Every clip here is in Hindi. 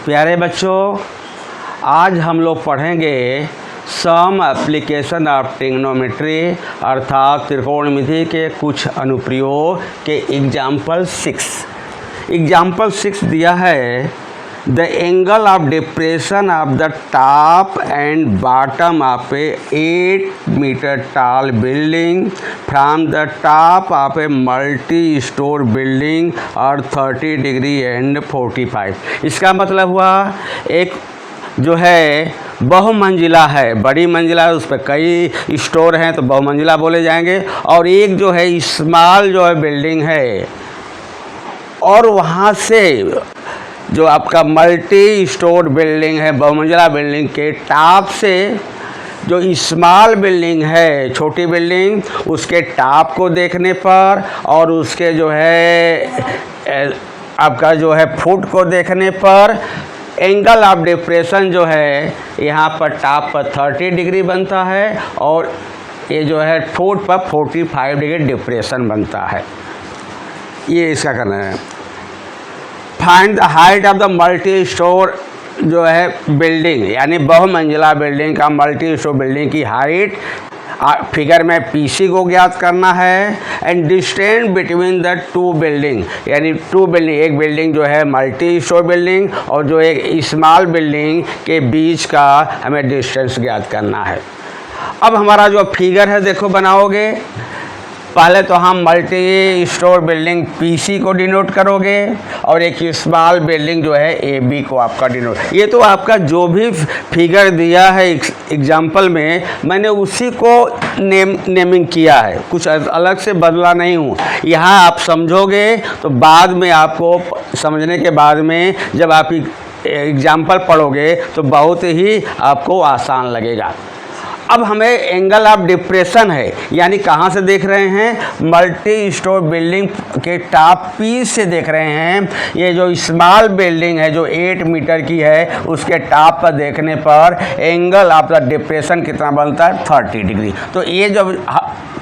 प्यारे बच्चों, आज हम लोग पढ़ेंगे सम एप्लीकेशन ऑफ ट्रिग्नोमेट्री अर्थात त्रिकोणमिति के कुछ अनुप्रयोग के एग्जाम्पल 6 दिया है। The angle of depression of the top and bottom of a 8 metre tall building from the top of a multi storey building और 30 डिग्री एंड 45। इसका मतलब हुआ एक जो है बहुमंजिला है, बड़ी मंजिला है, उस पर कई स्टोर हैं तो बहुमंजिला बोले जाएंगे। और एक जो है स्मॉल जो है बिल्डिंग है और वहाँ से जो आपका मल्टी स्टोर बिल्डिंग है, बहुमंजिला बिल्डिंग के टॉप से जो स्मॉल बिल्डिंग है, छोटी बिल्डिंग, उसके टॉप को देखने पर और उसके जो है आपका जो है फुट को देखने पर एंगल ऑफ डिप्रेशन जो है यहाँ पर टॉप पर 30 डिग्री बनता है और ये जो है फुट पर 45 डिग्री डिप्रेशन बनता है। ये इसका करना है। Find the height of the multi store जो है बिल्डिंग, यानी बहुमंजिला बिल्डिंग का मल्टी स्टोर बिल्डिंग की हाइट फिगर में पीसी को ज्ञात करना है। And distance between the two building, यानी टू बिल्डिंग, एक बिल्डिंग जो है मल्टी स्टोर बिल्डिंग और जो एक स्मॉल बिल्डिंग के बीच का हमें डिस्टेंस ज्ञात करना है। अब हमारा जो फिगर है देखो बनाओगे, पहले तो हम मल्टी स्टोर बिल्डिंग पीसी को डिनोट करोगे और एक स्मॉल बिल्डिंग जो है एबी को आपका डिनोट। ये तो आपका जो भी फिगर दिया है एग्जाम्पल में मैंने उसी को नेमिंग किया है, कुछ अलग से बदला नहीं हूँ। यहाँ आप समझोगे तो बाद में आपको समझने के बाद में जब आप एग्जाम्पल पढ़ोगे तो बहुत ही आपको आसान लगेगा। अब हमें एंगल ऑफ डिप्रेशन है, यानी कहाँ से देख रहे हैं, मल्टी स्टोर बिल्डिंग के टॉप पी से देख रहे हैं। ये जो स्मॉल बिल्डिंग है जो 8 मीटर की है उसके टॉप पर देखने पर एंगल ऑफ द डिप्रेशन कितना बनता है, 30 डिग्री। तो ये जब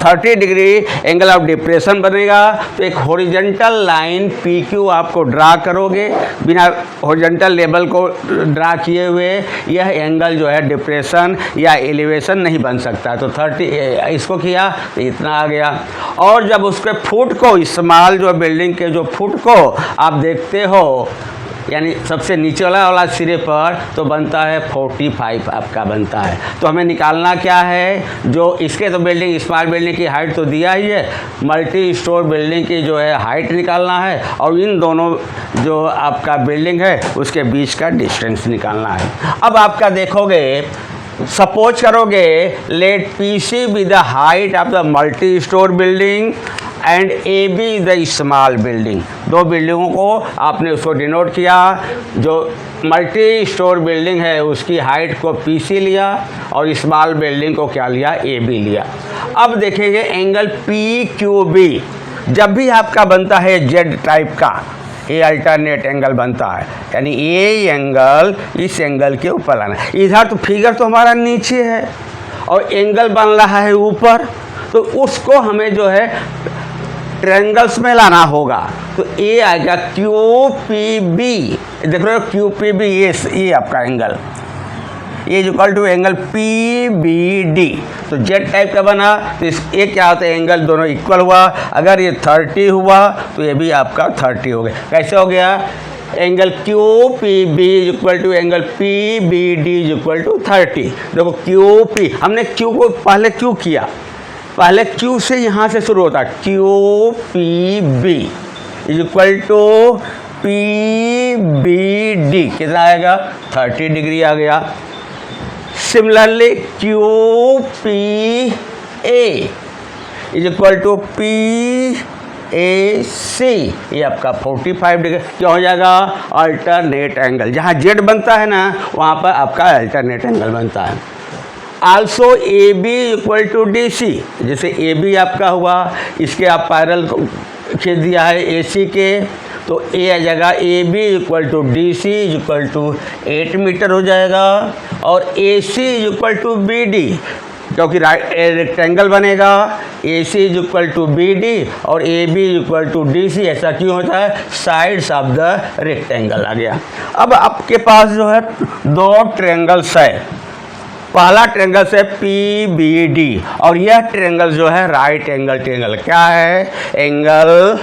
30 डिग्री एंगल ऑफ डिप्रेशन बनेगा तो एक हॉरिजॉन्टल लाइन पी क्यू आपको ड्रा करोगे, बिना हॉरिजॉन्टल लेवल को ड्रा किए हुए यह एंगल जो है डिप्रेशन या एलिवेशन नहीं बन सकता। तो 30 इसको किया तो इतना आ गया। और जब उसके फुट को, स्मॉल जो बिल्डिंग के जो फुट को आप देखते हो, यानी सबसे नीचे वाला सिरे पर, तो बनता है 45 आपका बनता है। तो हमें निकालना क्या है, जो इसके तो बिल्डिंग स्मॉल बिल्डिंग की हाइट तो दिया ही है, मल्टी स्टोर बिल्डिंग की जो है हाइट निकालना है और इन दोनों जो आपका बिल्डिंग है उसके बीच का डिस्टेंस निकालना है। अब आपका देखोगे, सपोज करोगे let P C be the height of the multi storey building and A B the small building. दो बिल्डिंगों को आपने उसको डिनोट किया। जो मल्टी स्टोर बिल्डिंग है उसकी हाइट को पी सी लिया और स्मॉल बिल्डिंग को क्या लिया, ए बी लिया। अब देखेंगे एंगल पी क्यू बी जब भी आपका बनता है जेड टाइप का, ये अल्टरनेट एंगल बनता है, यानी ये एंगल इस एंगल के ऊपर लाना है। इधर तो फिगर तो हमारा नीचे है और एंगल बन रहा है ऊपर, तो उसको हमें जो है ट्रायंगल्स में लाना होगा। तो ये आएगा क्यू पी बी, देख रहे हो क्यू पी बी, ये आपका एंगल, ये equal to angle P B D. तो जेड टाइप का बना तो ये क्या होता है, एंगल दोनों इक्वल हुआ। अगर ये 30 हुआ तो ये भी आपका 30 हो गया। कैसे हो गया, angle Q P B equal to angle P B D equal to 30। देखो क्यू पी, हमने क्यू को पहले क्यू किया, पहले क्यू से यहाँ से शुरू होता है, Q P B equal to P B D कितना आएगा, 30 डिग्री आ गया। Similarly Q P A is equal to P A C, ये आपका 45 डिग्री क्या हो जाएगा, अल्टरनेट एंगल। जहाँ जेड बनता है ना वहाँ पर आपका अल्टरनेट एंगल बनता है। Also A B equal to D C, जैसे ए बी आपका हुआ, इसके आप पैरेलल खींच दिया है ए सी के, तो ए आ जाएगा A B equal to D C equal to 8 metre हो जाएगा। और A C equal to B D, क्योंकि रेक्टेंगल बनेगा A C is equal to B D और A B is equal to D C. ऐसा क्यों होता है? साइड्स ऑफ द रेक्टेंगल आ गया। अब आपके पास जो है दो ट्रायंगल्स है। पहला ट्रायंगल है पी बी डी और यह ट्रायंगल जो है राइट एंगल ट्रायंगल। क्या है? एंगल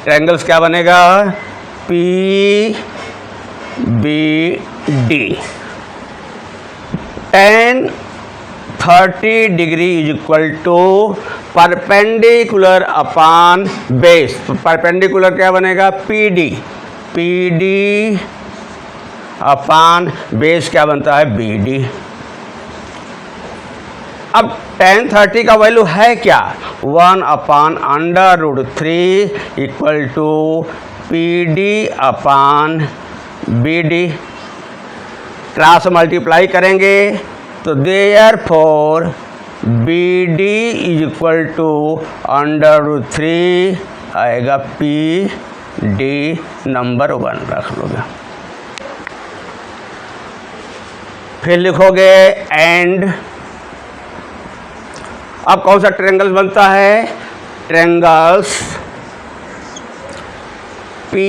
ट्रायंगल्स क्या बनेगा? P B D. tan 30 degree is equal to perpendicular upon base. Perpendicular क्या बनेगा? P D. P D upon base क्या बनता है? B D. अब tan 30 का वैल्यू है क्या? 1/√3 equal to P D upon B D. Cross multiply करेंगे तो therefore B D is equal to √3 आएगा पी डी नंबर 1 रख लोगे। फिर लिखोगे एंड। अब कौन सा ट्रायंगल बनता है? Triangles P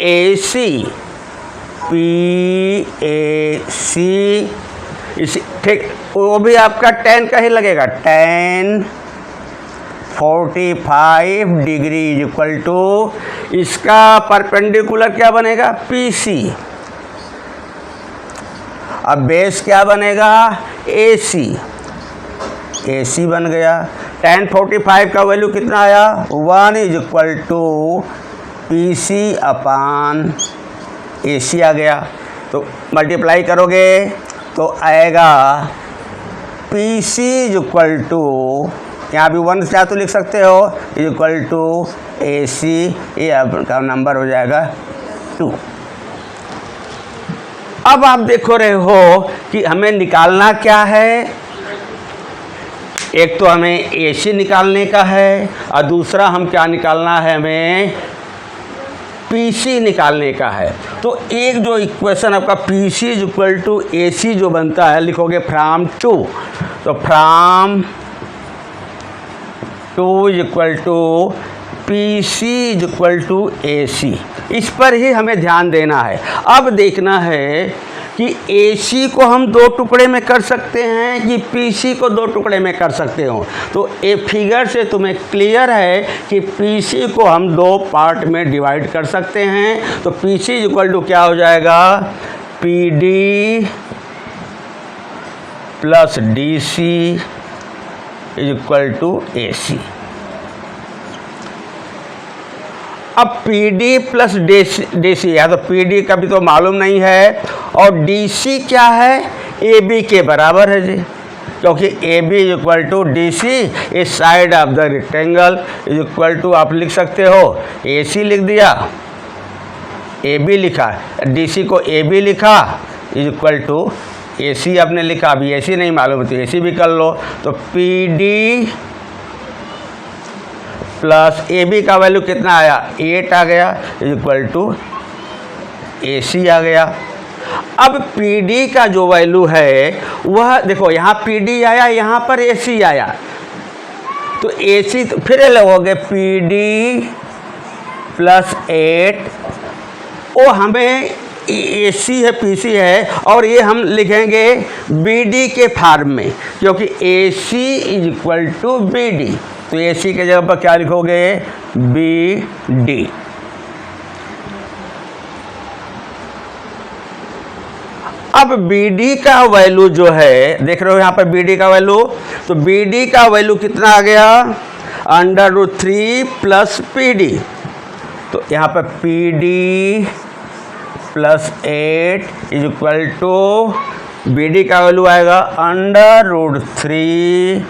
A C. P A C इसी ठीक, वो भी आपका tan का ही लगेगा। tan 45 degree is equal to इसका परपेंडिकुलर क्या बनेगा? P C. अब बेस क्या बनेगा? ए सी। ए सी बन गया। tan 45 का वैल्यू कितना आया? 1 is equal to P C upon A C आ गया। तो मल्टीप्लाई करोगे तो आएगा P C is equal to, यहाँ भी 1 क्या तो लिख सकते हो, is equal to A C. ये आपका नंबर हो जाएगा 2। अब आप देखो रहे हो कि हमें निकालना क्या है। एक तो हमें ए सी निकालने का है और दूसरा हम क्या निकालना है? हमें पी सी निकालने का है। तो एक जो इक्वेशन आपका P C is equal to A C जो बनता है, लिखोगे फ्रॉम 2। तो from 2 is equal to P C is equal to A C. इस पर ही हमें ध्यान देना है। अब देखना है कि ए सी को हम 2 टुकड़े में कर सकते हैं कि पी सी को 2 टुकड़े में कर सकते हो। तो ए फिगर से तुम्हें क्लियर है कि पी सी को हम 2 पार्ट में डिवाइड कर सकते हैं। तो पी सी इक्वल टू क्या हो जाएगा? P D plus D C is equal to A C. अब P D plus D C है, तो पी डी का भी तो मालूम नहीं है और डी सी क्या है? ए बी के बराबर है जी, क्योंकि A B is equal to D C इस side of the rectangle is equal to आप लिख सकते हो ए सी लिख दिया, ए बी लिखा, डी सी को ए बी लिखा इज इक्वल टू ए सी आपने लिखा। अभी ए सी नहीं मालूम तो ए सी भी कर लो। तो P D plus A B का वैल्यू कितना आया? 8 आ गया is equal to A C आ गया। अब पी डी का जो वैल्यू है वह देखो, यहाँ पी डी आया, यहाँ पर ए सी आया। तो ए सी तो फिर लगोगे पी डी प्लस 8, वो हमें ए सी है, पी सी है और ये हम लिखेंगे बी डी के फॉर्म में, क्योंकि A C is equal to B D. तो ए सी के जगह पर क्या लिखोगे? B D. अब बी डी का वैल्यू जो है, देख रहे हो यहाँ पर बी डी का वैल्यू, तो बी डी का वैल्यू कितना आ गया? √3 प्लस पी डी। तो यहाँ पर P D plus 8 is equal to B D का वैल्यू आएगा √3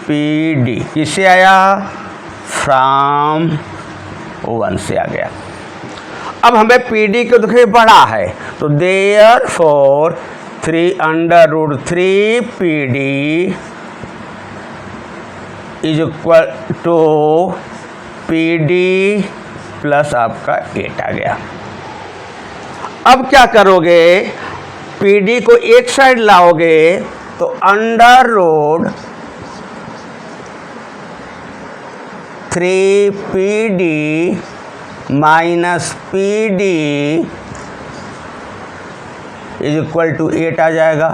पी डी। किससे आया? फ्रॉम 1 से आ गया। अब हमें पी डी को देखिए बड़ा है, तो therefore 3√3 P D is equal to P D plus आपका 8 आ गया। अब क्या करोगे? पी डी को एक साइड लाओगे तो under root 3PD minus PD is equal to 8 आ जाएगा।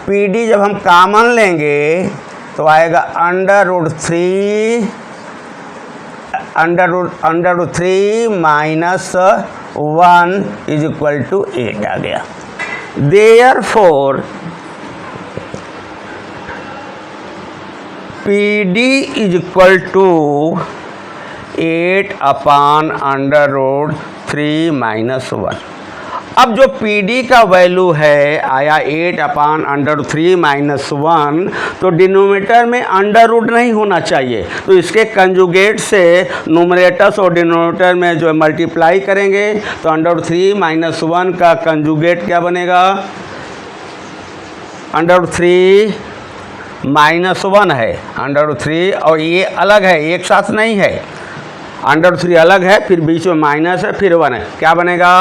PD जब हम कॉमन लेंगे तो आएगा under root 3 minus 1 is equal to 8 आ गया। Therefore PD is equal to 8 upon under root 3 minus 1। अब जो PD का वैल्यू है आया 8 अपान अंडर रूट 3 माइनस 1, तो डिनोमिनेटर में अंडर रूट नहीं होना चाहिए, तो इसके कंजुगेट से नोमिनेटर्स और डिनोमिनेटर में जो मल्टीप्लाई करेंगे तो अंडर रूट 3 माइनस 1 का कंजुगेट क्या बनेगा, अंडर रूट 3 माइनस 1 है, अंडर रूट 3 और ये अलग है, एक साथ नहीं है, अंडर रूट 3 अलग है, फिर बीच में माइनस है, फिर 1 है, क्या बनेगा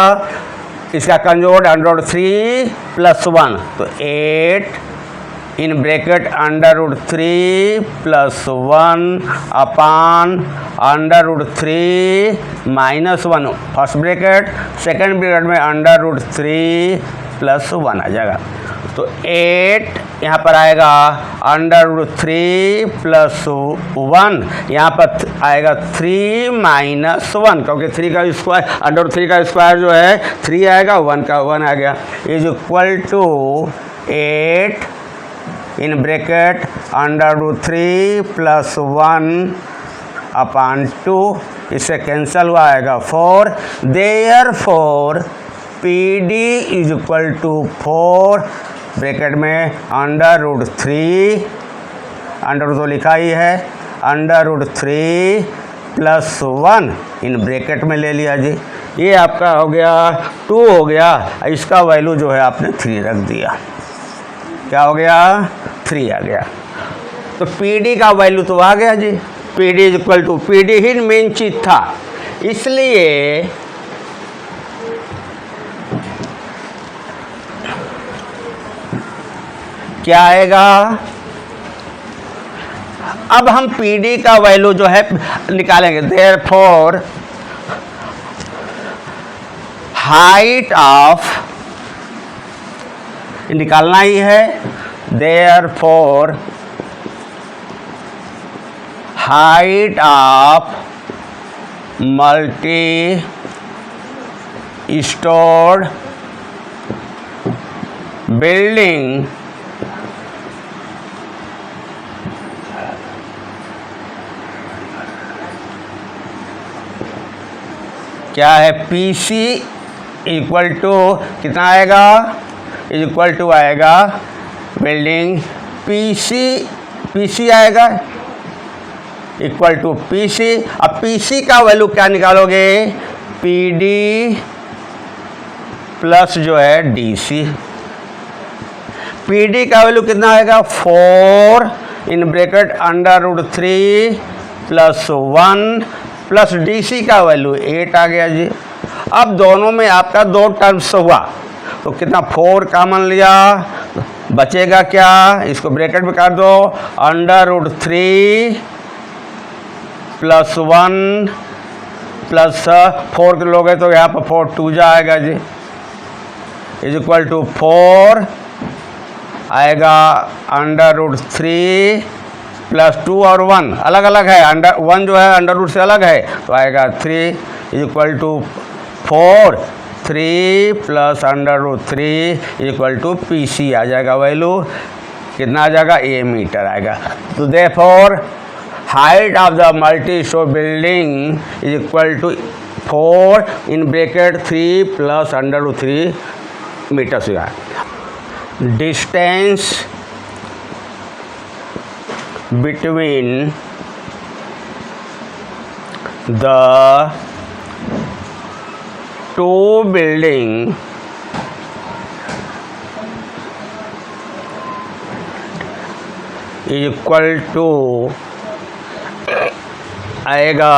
इसका कंजुगेट अंडर रूट 3 प्लस 1, तो 8 in bracket under root 3 plus 1 upon under root 3 minus 1 first bracket, second bracket में अंडर रूट 3 प्लस 1 आ जाएगा। तो 8 यहाँ पर आएगा अंडर रूट 3 प्लस 1, यहाँ पर आएगा 3 माइनस 1, क्योंकि 3 का स्क्वायर अंडर रूट 3 का स्क्वायर जो है 3 आएगा, 1 का 1 आ गया, is equal to 8 in bracket under root 3 plus 1 upon 2, इससे कैंसिल हुआ आएगा 4। Therefore PD is equal to 4 bracket में अंडर रूट 3, अंडर रूट तो लिखा ही है, under root 3 plus 1 in bracket में ले लिया जी, ये आपका हो गया 2 हो गया, इसका वैल्यू जो है आपने 3 रख दिया, क्या हो गया 3 आ गया। तो PD का वैल्यू तो आ गया जी, PD is equal to, PD ही मेन चीज था, इसलिए क्या आएगा, अब हम PD का वैल्यू जो है निकालेंगे। देयरफॉर हाइट ऑफ निकालना ही है, therefore height of multi stored building क्या है, PC इक्वल टू कितना आएगा, इक्वल टू आएगा बिल्डिंग PC आएगा इक्वल टू PC। अब PC का वैल्यू क्या निकालोगे, PD प्लस जो है DC, PD का वैल्यू कितना आएगा 4 in bracket under root 3 plus 1 plus DC का वैल्यू 8 आ गया जी। अब दोनों में आपका 2 टर्म्स हुआ, तो कितना 4 कॉमन लिया, बचेगा क्या, इसको ब्रैकेट में कर दो, अंडर रूट 3 प्लस 1 प्लस 4 के लोगे तो यहाँ पर 4 2 जाएगा जी, इज इक्वल टू 4 आएगा अंडर रूट 3 प्लस 2 और 1 अलग अलग है, अंडर 1 जो है अंडर रूट से अलग है, तो आएगा 3 is equal to 4 3 plus under root 3 equal to PC आ जाएगा, वैल्यू कितना आ जाएगा, A मीटर आएगा। तो therefore height of the multi storey building is equal to 4 in bracket 3 plus under root 3 metre हुआ। Distance between the two building is equal to आएगा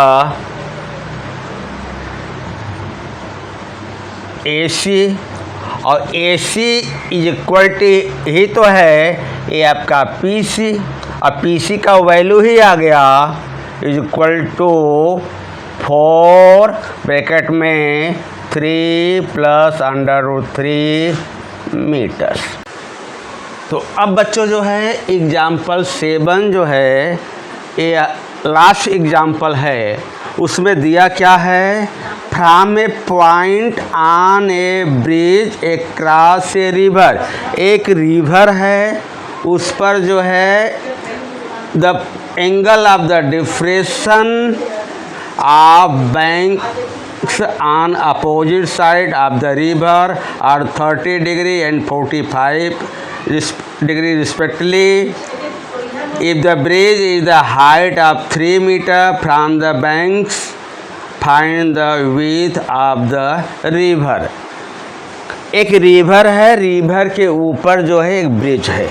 AC और A C is equal to ही तो है ये आपका पी सी, और पी सी का वैल्यू ही आ गया इज इक्वल टू 4 ब्रैकेट में 3 + √3 मीटर्स। तो अब बच्चों जो है एग्जाम्पल 7 जो है ये लास्ट एग्जाम्पल है, उसमें दिया क्या है, from a point on a bridge across a river, एक रिवर है उस पर जो है the angle of the depression of banks on opposite side of the river are 30 degree and 45 degree respectively. If the bridge is the height of 3 meters from the banks, find the width of the river. एक रिवर है, रिवर के ऊपर जो है एक ब्रिज है,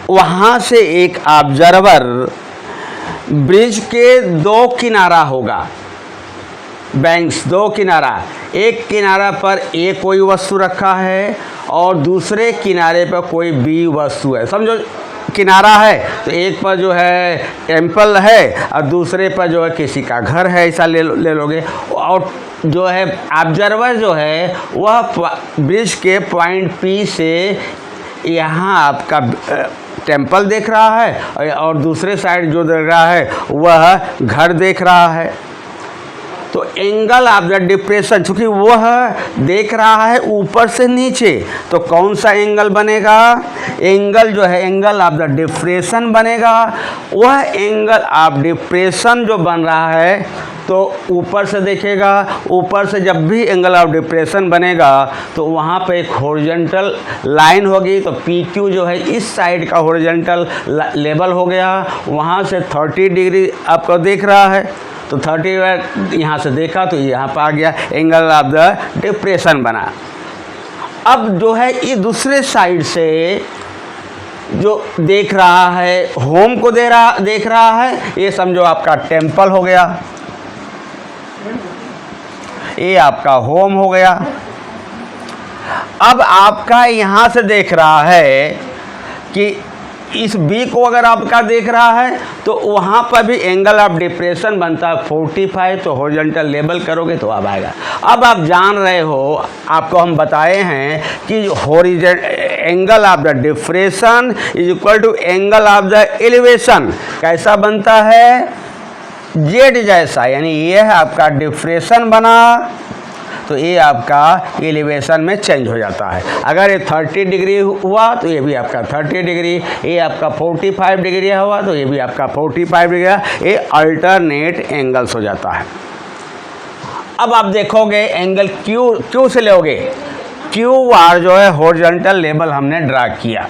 वहाँ से एक ऑब्जर्वर ब्रिज के 2 किनारा होगा, बैंक्स 2 किनारा, एक किनारा पर ए कोई वस्तु रखा है और दूसरे किनारे पर कोई बी वस्तु है। समझो किनारा है तो एक पर जो है टेम्पल है और दूसरे पर जो है किसी का घर है, ऐसा ले लोगे। और जो है ऑब्जर्वर जो है वह ब्रिज के पॉइंट पी से यहाँ आपका टेम्पल देख रहा है और दूसरे साइड जो देख रहा है वह घर देख रहा है। तो एंगल ऑफ द डिप्रेशन, चूँकि वह देख रहा है ऊपर से नीचे, तो कौन सा एंगल बनेगा, एंगल जो है एंगल ऑफ द डिप्रेशन बनेगा। वह एंगल ऑफ डिप्रेशन जो बन रहा है तो ऊपर से देखेगा, ऊपर से जब भी एंगल ऑफ डिप्रेशन बनेगा तो वहाँ पे एक हॉरिजॉन्टल लाइन होगी, तो पी क्यू जो है इस साइड का हॉरिजॉन्टल लेवल हो गया, वहाँ से 30 डिग्री आपको देख रहा है, तो 30 यहाँ से देखा तो यहाँ पर आ गया एंगल ऑफ द डिप्रेशन बना। अब जो है ये दूसरे साइड से जो देख रहा है होम को देख रहा है, ये समझो आपका टेम्पल हो गया, ये आपका होम हो गया। अब आपका यहाँ से देख रहा है कि इस बी को अगर आपका देख रहा है तो वहाँ पर भी एंगल ऑफ डिप्रेशन बनता है 45, तो हॉरिजॉन्टल लेवल करोगे तो अब आएगा। अब आप जान रहे हो, आपको हम बताए हैं कि angle of the depression is equal to angle of the elevation कैसा बनता है, जेड जैसा, यानी ये है आपका डिप्रेशन बना तो ये आपका एलिवेशन में चेंज हो जाता है। अगर ये 30 डिग्री हुआ तो ये भी आपका 30 डिग्री, ये आपका 45 डिग्री हुआ तो ये भी आपका 45 डिग्री, ये अल्टरनेट एंगल्स हो जाता है। अब आप देखोगे एंगल क्यू से लोगे, क्यू आर जो है हॉरिजॉन्टल लेवल हमने ड्रा किया,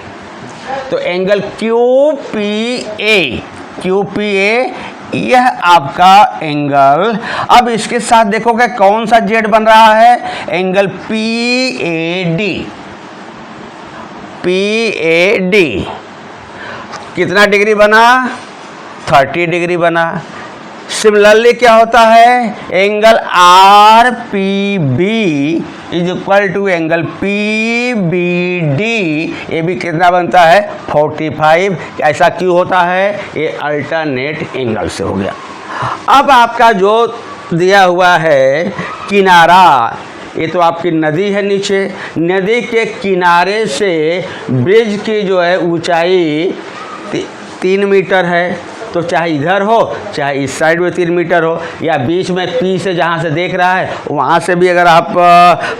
तो एंगल क्यू पी ए यह आपका एंगल। अब इसके साथ देखोगे कौन सा जेड बन रहा है, एंगल पी ए डी कितना डिग्री बना, 30 डिग्री बना। सिमिलरली क्या होता है, angle R P B is equal to angle P B D, ये भी कितना बनता है 45। ऐसा क्यों होता है, ये अल्टरनेट एंगल से हो गया। अब आपका जो दिया हुआ है किनारा, ये तो आपकी नदी है, नीचे नदी के किनारे से ब्रिज की जो है ऊंचाई 3 मीटर है, तो चाहे इधर हो चाहे इस साइड में 3 मीटर हो, या बीच में पी से जहाँ से देख रहा है वहाँ से भी अगर आप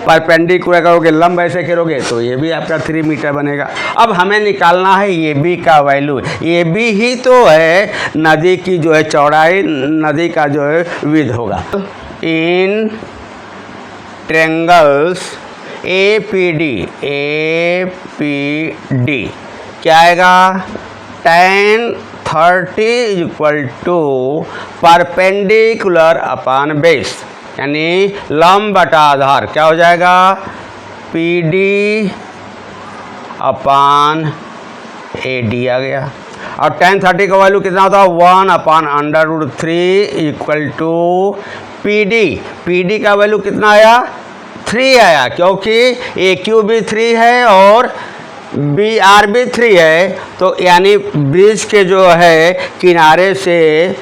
परपेंडिकुलर करोगे, लंब ऐसे करोगे तो ये भी आपका 3 मीटर बनेगा। अब हमें निकालना है ये बी का वैल्यू, ये बी ही तो है नदी की जो है चौड़ाई, नदी का जो है विड्थ होगा। In triangles A P D क्या आएगा, tan 30 is equal to perpendicular upon base, यानी लंब बटा आधार क्या हो जाएगा, P D upon A D आ गया। और tan 30 का वैल्यू कितना होता है, 1/√3 इक्वल टू पी डी का वैल्यू कितना आया 3 आया, क्योंकि ए क्यू भी 3 है और बी आर भी 3 है, तो यानी ब्रिज के जो है किनारे से,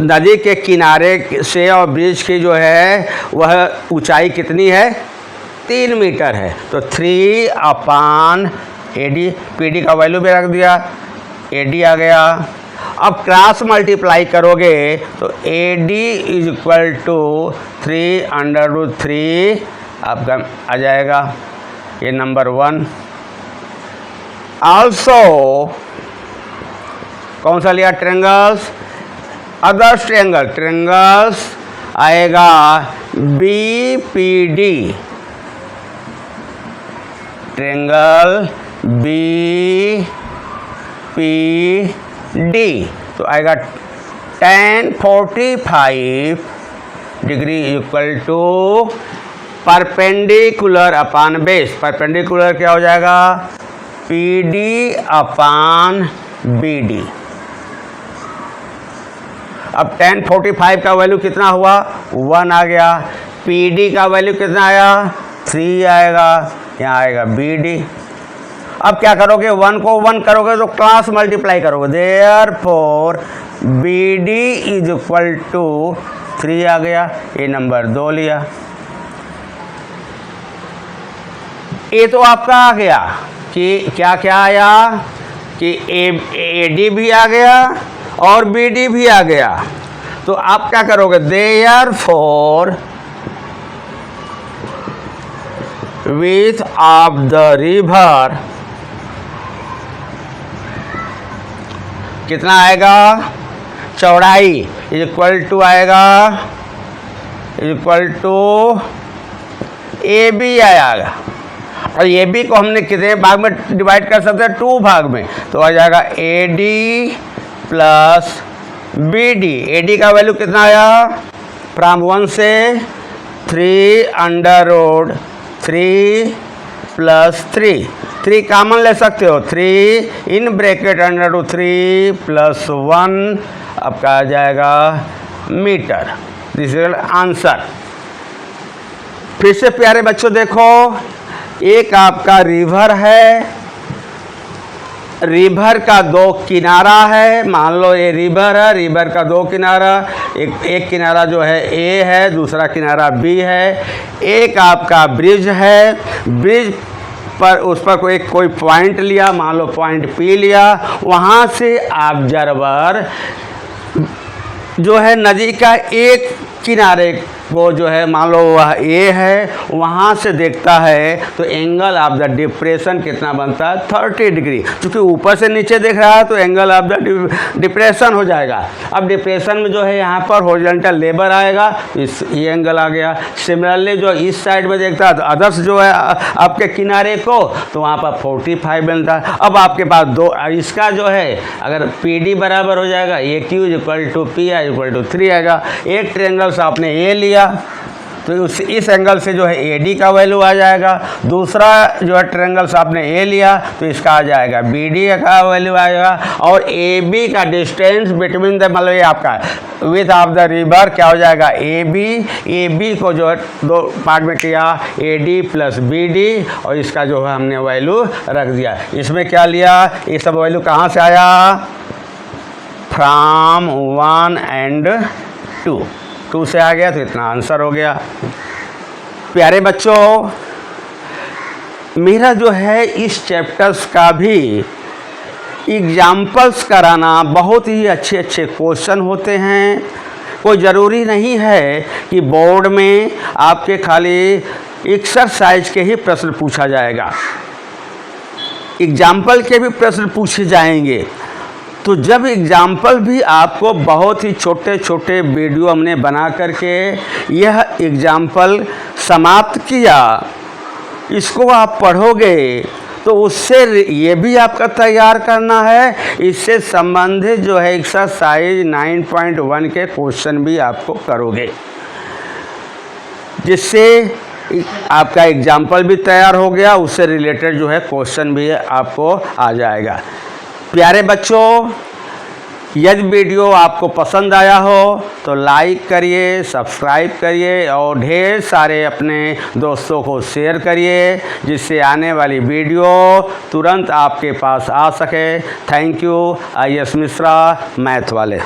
नदी के किनारे से और ब्रिज की जो है वह ऊंचाई कितनी है, 3 मीटर है। तो 3 अपान AD, PD का वैल्यू भी रख दिया, AD आ गया। अब क्रॉस मल्टीप्लाई करोगे तो AD इज इक्वल टू 3√3 आपका आ जाएगा, ये नंबर 1। आल्सो कौन सा लिया, ट्रेंगल्स, अदर्स ट्रेंगल्स आएगा BPD, ट्रेंगल BPD तो आएगा tan 45 degree equal to perpendicular upon base. Perpendicular क्या हो जाएगा, PD अपान BD। अब tan 45 का वैल्यू कितना हुआ, 1 आ गया। PD का वैल्यू कितना आया, 3 आएगा, यहाँ आएगा BD। अब क्या करोगे, 1 को 1 करोगे तो क्रॉस मल्टीप्लाई करोगे, therefore BD is equal to 3 आ गया, ये नंबर 2 लिया। ये तो आपका आ गया कि क्या क्या आया कि AD भी आ गया और BD भी आ गया। तो आप क्या करोगे, therefore width of the river कितना आएगा, चौड़ाई इज इक्वल टू आएगा, इज इक्वल टू AB आएगा। और AB को हमने कितने भाग में डिवाइड कर सकते हैं, 2 भाग में, तो आ जाएगा AD प्लस BD। AD का वैल्यू कितना आया, फ्रॉम 1 से 3√3 प्लस 3 कॉमन ले सकते हो, 3 इन ब्रैकेट √3 प्लस 1 आपका आ जाएगा मीटर। This is answer. फिर से प्यारे बच्चों देखो, एक आपका रिवर है, रिवर का 2 किनारा है, मान लो ये रिवर है, रिवर का 2 किनारा, एक किनारा जो है A है, दूसरा किनारा B है। एक आपका ब्रिज है, ब्रिज पर उस पर कोई पॉइंट लिया, मान लो पॉइंट P लिया, वहाँ से ऑब्जर्वर जो है नदी का एक किनारे को जो है मान लो वह A है, वहाँ से देखता है तो एंगल ऑफ द डिप्रेशन कितना बनता है, 30 डिग्री। क्योंकि ऊपर से नीचे देख रहा है तो एंगल ऑफ द डिप्रेशन हो जाएगा। अब डिप्रेशन में जो है यहाँ पर हॉरिजॉन्टल लेबर आएगा, ये एंगल आ गया। सिमिलरली जो इस साइड में देखता है तो अदर्स जो है आपके किनारे को, तो वहाँ पर 45 बनता है। अब आपके पास 2, इसका जो है अगर PD बराबर हो जाएगा, AQ equal to PI equal to 3 आएगा। एक ट्रेंगल से आपने A लिया तो इस एंगल से जो है AD का वैल्यू आ जाएगा, दूसरा जो है ट्रायंगल से आपने A लिया तो इसका आ जाएगा BD का वैल्यू आएगा, और AB का डिस्टेंस बिटवीन द, मतलब ये आपका विथ ऑफ द रिवर क्या हो जाएगा AB को जो है 2 पार्ट में किया, AD प्लस BD, और इसका जो है हमने वैल्यू रख दिया। इसमें क्या लिया, ये सब वैल्यू कहाँ से आया, फ्रॉम 1 and 2 से आ गया, तो इतना आंसर हो गया। प्यारे बच्चों, मेरा जो है इस चैप्टर्स का भी एग्जाम्पल्स कराना, बहुत ही अच्छे अच्छे क्वेश्चन होते हैं। कोई ज़रूरी नहीं है कि बोर्ड में आपके खाली एक्सरसाइज के ही प्रश्न पूछा जाएगा, एग्जाम्पल के भी प्रश्न पूछे जाएंगे। तो जब एग्जाम्पल भी आपको बहुत ही छोटे छोटे वीडियो हमने बना करके यह एग्जाम्पल समाप्त किया, इसको आप पढ़ोगे तो उससे ये भी आपका तैयार करना है, इससे संबंधित जो है एक्सरसाइज 9.1 के क्वेश्चन भी आपको करोगे, जिससे आपका एग्जाम्पल भी तैयार हो गया, उससे रिलेटेड जो है क्वेश्चन भी आपको आ जाएगा। प्यारे बच्चों, यदि वीडियो आपको पसंद आया हो तो लाइक करिए, सब्सक्राइब करिए और ढेर सारे अपने दोस्तों को शेयर करिए, जिससे आने वाली वीडियो तुरंत आपके पास आ सके। Thank you. IS Mishra, math वाले।